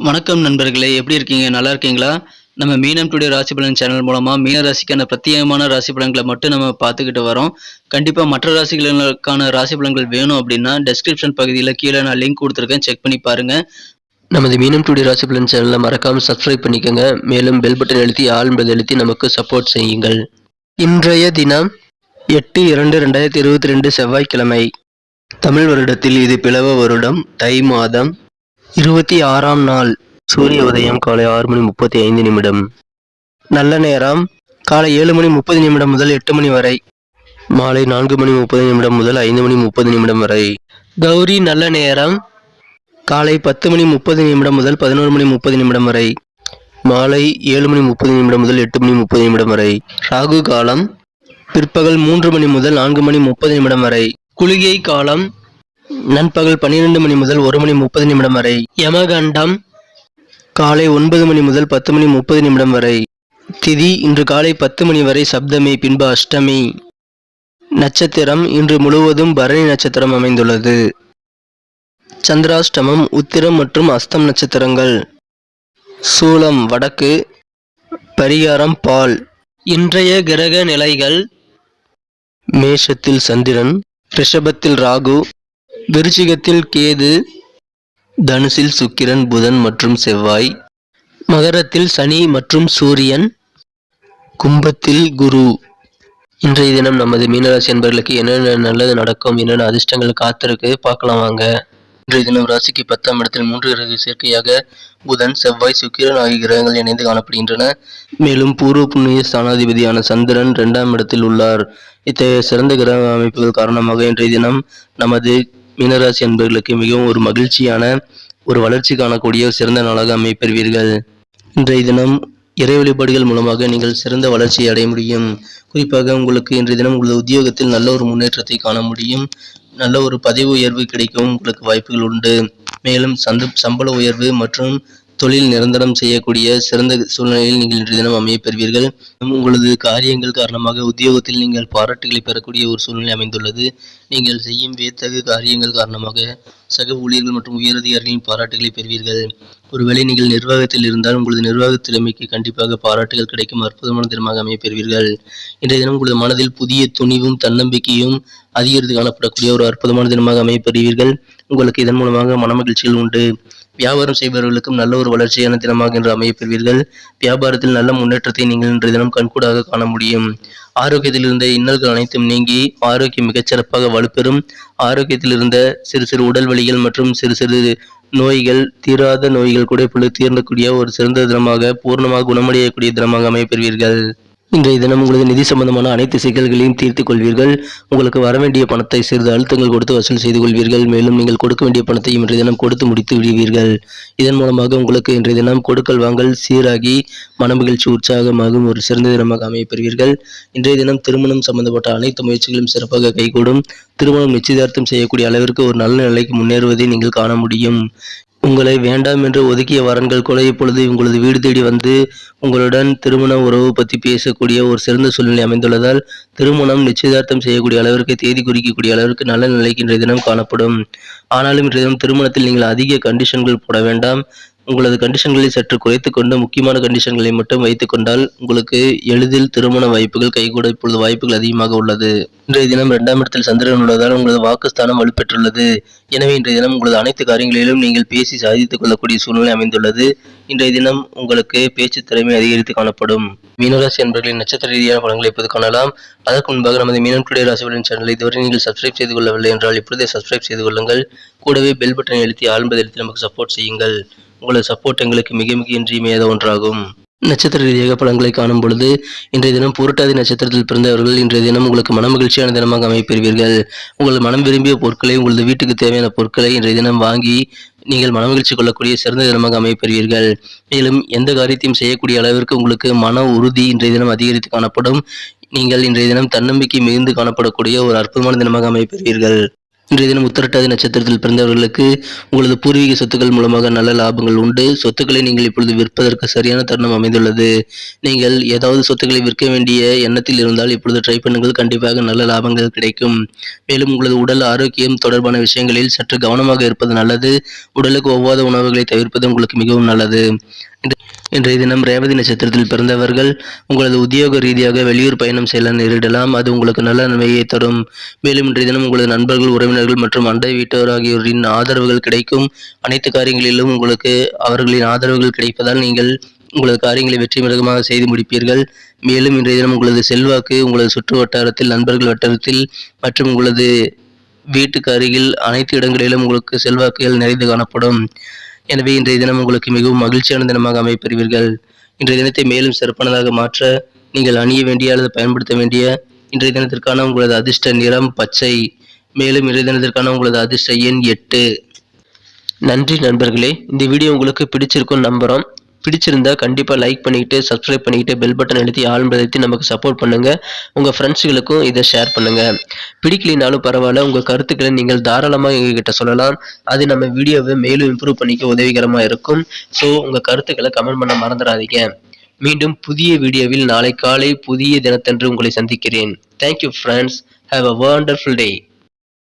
வணக்கம் நண்பர்களே, எப்படி இருக்கீங்க? நல்லா இருக்கீங்களா? நம்ம மீனம் டுடே ராசி பலன் சேனல் மூலமா மீன ராசிக்கான பிரத்யேகமான ராசி பலன்களை மட்டும் நம்ம பார்த்துக்கிட்டு வரோம். கண்டிப்பா மற்ற ராசிகளுக்கான ராசி பலன்கள் வேணும் அப்படின்னா டெஸ்கிரிப்ஷன் பகுதியில் கீழே நான் லிங்க் கொடுத்துருக்கேன், செக் பண்ணி பாருங்க. நமது மீனம் டுடே ராசி பலன் சேனலை மறக்காம சப்ஸ்கிரைப் பண்ணிக்கோங்க. மேலும் பெல் பட்டன் அழுத்தி ஆல் என்பதை அழுத்தி நமக்கு சப்போர்ட் செய்யுங்கள். இன்றைய தினம் 8/2/2022 செவ்வாய்க்கிழமை. தமிழ் வருடத்தில் இது பிளவ வருடம், தை மாதம் 26ஆம் நாள். சூரிய உதயம் காலை 6:35. நல்ல நேரம் காலை 7:30 முதல் 8 மணி வரை, மாலை 4:30 முதல் 5:30 வரை. கௌரி நல்ல நேரம் காலை 10:30 முதல் 11:30 வரை, மாலை 7:30 முதல் 8:30 வரை. ராகு காலம் பிற்பகல் 3 மணி முதல் 4:30 வரை. குளிகை காலம் நண்பகல் 12 மணி முதல் 1:30 வரை. யமகண்டம் காலை 9 மணி முதல் 10:30 வரை. திதி இன்று காலை 10 மணி வரை சப்தமி, பின்பு அஷ்டமி. நட்சத்திரம் இன்று முழுவதும் பரணி நட்சத்திரம் அமைந்துள்ளது. சந்திராஷ்டமம் உத்திரம் மற்றும் அஸ்தம் நட்சத்திரங்கள். சூலம் வடக்கு, பரிகாரம் பால். இன்றைய கிரக நிலைகள்: மேஷத்தில் சந்திரன், ரிஷபத்தில் ராகு, விருச்சிகத்தில் கேது, தனுசில் சுக்கிரன், புதன் மற்றும் செவ்வாய், மகரத்தில் சனி மற்றும் சூரியன், கும்பத்தில் குரு. இன்றைய தினம் நமது மீனராசி என்பவர்களுக்கு என்னென்ன நல்லது நடக்கும், என்னென்ன அதிர்ஷ்டங்கள் காத்திருக்கு பார்க்கலாம் வாங்க. இன்றைய தினம் ராசிக்கு 10ஆம் இடத்தில் 3 கிரக சேர்க்கையாக புதன், செவ்வாய், சுக்கிரன் ஆகிய கிரகங்கள் இணைந்து காணப்படுகின்றன. மேலும் பூர்வ புண்ணிய ஸ்தானாதிபதியான சந்திரன் 2ஆம் இடத்தில் உள்ளார். இத்தகைய சிறந்த கிரக அமைப்புகள் காரணமாக இன்றைய தினம் நமது மீனராசி அன்பர்களுக்கு மிகவும் ஒரு மகிழ்ச்சியான, ஒரு வளர்ச்சி காணக்கூடிய சிறந்த நாளாக அமைப்பெறுவீர்கள். இன்றைய தினம் இறை வழிபாடுகள் மூலமாக நீங்கள் சிறந்த வளர்ச்சியை அடைய முடியும். குறிப்பாக உங்களுக்கு இன்றைய தினம் உங்களது உத்தியோகத்தில் நல்ல ஒரு முன்னேற்றத்தை காண முடியும். நல்ல ஒரு பதவி உயர்வு கிடைக்கவும் உங்களுக்கு வாய்ப்புகள் உண்டு. மேலும் சம்பள உயர்வு மற்றும் தொழில் நிரந்தரம் செய்யக்கூடிய சிறந்த சூழ்நிலையில் நீங்கள் இன்றைய தினம் அமையப்பெறுவீர்கள். உங்களது காரியங்கள் காரணமாக உத்தியோகத்தில் நீங்கள் பாராட்டுகளை பெறக்கூடிய ஒரு சூழ்நிலை அமைந்துள்ளது. நீங்கள் செய்யும் வியத்தகு காரியங்கள் காரணமாக சக ஊழியர்கள் மற்றும் உயரதிகாரிகளின் பாராட்டுகளை பெறுவீர்கள். ஒருவேளை நீங்கள் நிர்வாகத்தில் இருந்தால் உங்களது நிர்வாக திறமைக்கு கண்டிப்பாக பாராட்டுகள் கிடைக்கும் அற்புதமான தினமாக அமையப்பெறுவீர்கள். இன்றைய தினம் உங்களது மனதில் புதிய துணிவும் தன்னம்பிக்கையும் அதிகரித்து காணப்படக்கூடிய ஒரு அற்புதமான தினமாக அமையப்பெறுவீர்கள். உங்களுக்கு இதன் மூலமாக மனமகிழ்ச்சிகள் உண்டு. வியாபாரம் செய்பவர்களுக்கும் நல்ல ஒரு வளர்ச்சியான தினமாக இன்று அமையப்பெறுவீர்கள். வியாபாரத்தில் நல்ல முன்னேற்றத்தை நீங்கள் இன்றைய தினம் கண்கூடாக காண முடியும். ஆரோக்கியத்தில் இருந்த இன்னல்கள் அனைத்தும் நீங்கி ஆரோக்கியம் மிகச்சிறப்பாக வலுப்பெறும். ஆரோக்கியத்தில் இருந்த சிறு சிறு உடல் வலிகள் மற்றும் சிறு சிறு நோய்கள், தீராத நோய்கள் கூட இப்பொழுது தீர்ந்தக்கூடிய ஒரு சிறந்த தினமாக, பூர்ணமாக குணமடையக்கூடிய தினமாக அமையப்பெறுவீர்கள். இன்றைய தினம் உங்களது நிதி சம்பந்தமான அனைத்து சிக்கல்களையும் தீர்த்துக் கொள்வீர்கள். உங்களுக்கு வரவேண்டிய பணத்தை சிறிது அழுத்தங்கள் கொடுத்து வசூல் செய்து கொள்வீர்கள். மேலும் நீங்கள் கொடுக்க வேண்டிய பணத்தையும் இன்றைய தினம் கொடுத்து முடித்து விடுவீர்கள். இதன் மூலமாக உங்களுக்கு இன்றைய தினம் கொடுக்கல் வாங்கல் சீராகி மனமகிழ்ச்சி உற்சாகமாகும் ஒரு சிறந்த தினமாக அமையப்பெறுவீர்கள். இன்றைய தினம் திருமணம் சம்பந்தப்பட்ட அனைத்து முயற்சிகளும் சிறப்பாக கைகூடும். திருமணம் நிச்சயதார்த்தம் செய்யக்கூடிய அளவிற்கு ஒரு நல்ல நிலைக்கு முன்னேறுவதை நீங்கள் காண முடியும். உங்களை வேண்டாம் என்று ஒதுக்கிய வரன்கள் கூட இப்பொழுது உங்களது வீடு தேடி வந்து உங்களுடன் திருமண உறவு பற்றி பேசக்கூடிய ஒரு சிறந்த சூழ்நிலை அமைந்துள்ளதால் திருமணம் நிச்சயதார்த்தம் செய்யக்கூடிய அளவிற்கு, தேதி குறிக்கக்கூடிய அளவிற்கு நல்ல நிலைக்கு இன்றைய தினம் காணப்படும். ஆனாலும் இன்றைய தினம் திருமணத்தில் நீங்கள் அதிக கண்டிஷன்கள் போட வேண்டாம். உங்களது கண்டிஷன்களை சற்று குறைத்துக் கொண்டு முக்கியமான கண்டிஷன்களை மட்டும் வைத்துக் கொண்டால் உங்களுக்கு எளிதில் திருமண வாய்ப்புகள் கைகூட இப்பொழுது வாய்ப்புகள் அதிகமாக உள்ளது. இன்றைய தினம் 2ஆம் இடத்தில் சந்திரன் உள்ளதால் உங்களது வாக்குஸ்தானம் வலுப்பெற்றுள்ளது. எனவே இன்றைய தினம் உங்களது அனைத்து காரியங்களிலும் நீங்கள் பேசி சாதித்துக் கொள்ளக்கூடிய சூழ்நிலை அமைந்துள்ளது. இன்றைய தினம் உங்களுக்கு பேச்சு திறமை அதிகரித்து காணப்படும். மீனராசி என்பவர்களின் நட்சத்திர ரீதியான பலன்களை இப்போது காணலாம். அதற்கு முன்பாக நமது மீனம் டுடே ராசி பலன் சேனலை இதுவரை நீங்கள் சப்ஸ்கிரைப் செய்து கொள்ளவில்லை என்றால் இப்பொழுதே சப்ஸ்கிரைப் செய்து கொள்ளுங்கள். கூடவே பெல் பட்டனை அழுத்தி ஆல் என்பதை அழுத்தி நமக்கு சப்போர்ட் செய்யுங்கள். உங்களது சப்போர்ட் எங்களுக்கு மிக மிக இன்றியமையாத ஒன்றாகும். நட்சத்திர ரீதியாக பலன்களை காணும் பொழுது இன்றைய தினம் புரட்டாதி நட்சத்திரத்தில் பிறந்தவர்கள் இன்றைய தினம் உங்களுக்கு மனமகிழ்ச்சியான தினமாக அமைப்பெறுவீர்கள். உங்கள் மனம் விரும்பிய பொருட்களை, உங்களது வீட்டுக்கு தேவையான பொருட்களை இன்றைய தினம் வாங்கி நீங்கள் மனமகிழ்ச்சி கொள்ளக்கூடிய சிறந்த தினமாக அமைப்பெறுவீர்கள். மேலும் எந்த காரியத்தையும் செய்யக்கூடிய அளவிற்கு உங்களுக்கு மன உறுதி இன்றைய தினம் அதிகரித்து காணப்படும். நீங்கள் இன்றைய தினம் தன்னம்பிக்கை மிகுந்து காணப்படக்கூடிய ஒரு அற்புதமான தினமாக அமைப்பெறுவீர்கள். இன்றைய தினம் உத்திரட்டாதி நட்சத்திரத்தில் பிறந்தவர்களுக்கு உங்களது பூர்வீக சொத்துக்கள் மூலமாக நல்ல லாபங்கள் உண்டு. சொத்துக்களை நீங்கள் இப்பொழுது விற்பதற்கு சரியான தருணம் அமைந்துள்ளது. நீங்கள் ஏதாவது சொத்துக்களை விற்க வேண்டிய எண்ணத்தில் இருந்தால் இப்பொழுது ட்ரை பண்ணுங்கள், கண்டிப்பாக நல்ல லாபங்கள் கிடைக்கும். மேலும் உங்களது உடல் ஆரோக்கியம் தொடர்பான விஷயங்களில் சற்று கவனமாக இருப்பது நல்லது. உடலுக்கு ஒவ்வாத உணவுகளை தவிர்ப்பது உங்களுக்கு மிகவும் நல்லது. இன்றைய தினம் ரேவதி நட்சத்திரத்தில் பிறந்தவர்கள் உங்களது உத்தியோக ரீதியாக வெளியூர் பயணம் செல்ல நேரிடலாம். அது உங்களுக்கு நல்ல நன்மையை தரும். மேலும் இன்றைய தினம் உங்களது நண்பர்கள், உறவினர்கள் மற்றும் அண்டை வீட்டோர் ஆகியோரின் ஆதரவுகள் கிடைக்கும். அனைத்து காரியங்களிலும் உங்களுக்கு அவர்களின் ஆதரவுகள் கிடைப்பதால் நீங்கள் உங்களது காரியங்களை வெற்றிகரமாக செய்து முடிப்பீர்கள். மேலும் இன்றைய தினம் உங்களது செல்வாக்கு உங்களது சுற்று வட்டாரத்தில், நண்பர்கள் வட்டாரத்தில் மற்றும் உங்களது வீட்டுக்கு அருகில் அனைத்து இடங்களிலும் உங்களுக்கு செல்வாக்குகள் நிறைந்து காணப்படும். எனவே இன்றைய தினம் உங்களுக்கு மிகவும் மகிழ்ச்சியான தினமாக அமைப்பெறுவீர்கள். இன்றைய தினத்தை மேலும் சிறப்பானதாக மாற்ற நீங்கள் அணிய வேண்டிய அல்லது பயன்படுத்த வேண்டிய இன்றைய தினத்திற்கான உங்களது அதிர்ஷ்ட நிறம் பச்சை. மேலும் இன்றைய தினத்திற்கான உங்களது அதிர்ஷ்ட எண் 8. நன்றி நண்பர்களே. இந்த வீடியோ உங்களுக்கு பிடிச்சிருக்கும் நம்புகிறோம். பிடிச்சிருந்தா கண்டிப்பாக லைக் பண்ணிக்கிட்டு, சப்ஸ்கிரைப் பண்ணிக்கிட்டு, பெல் பட்டன் அழுத்தி ஆல்ன்றதை நமக்கு சப்போர்ட் பண்ணுங்கள். உங்கள் ஃப்ரெண்ட்ஸுகளுக்கும் இதை ஷேர் பண்ணுங்கள். பிடிக்கலினாலும் பரவாயில்ல, உங்கள் கருத்துக்களை நீங்கள் தாராளமாக எங்ககிட்ட சொல்லலாம். அது நம்ம வீடியோவை மேலும் இம்ப்ரூவ் பண்ணிக்க உதவிகரமாக இருக்கும். ஸோ உங்கள் கருத்துக்களை கமெண்ட் பண்ண மறந்துடாதீங்க. மீண்டும் புதிய வீடியோவில் நாளை காலை புதிய தினத்தன்று உங்களை சந்திக்கிறேன். Thank you friends. Have a wonderful day.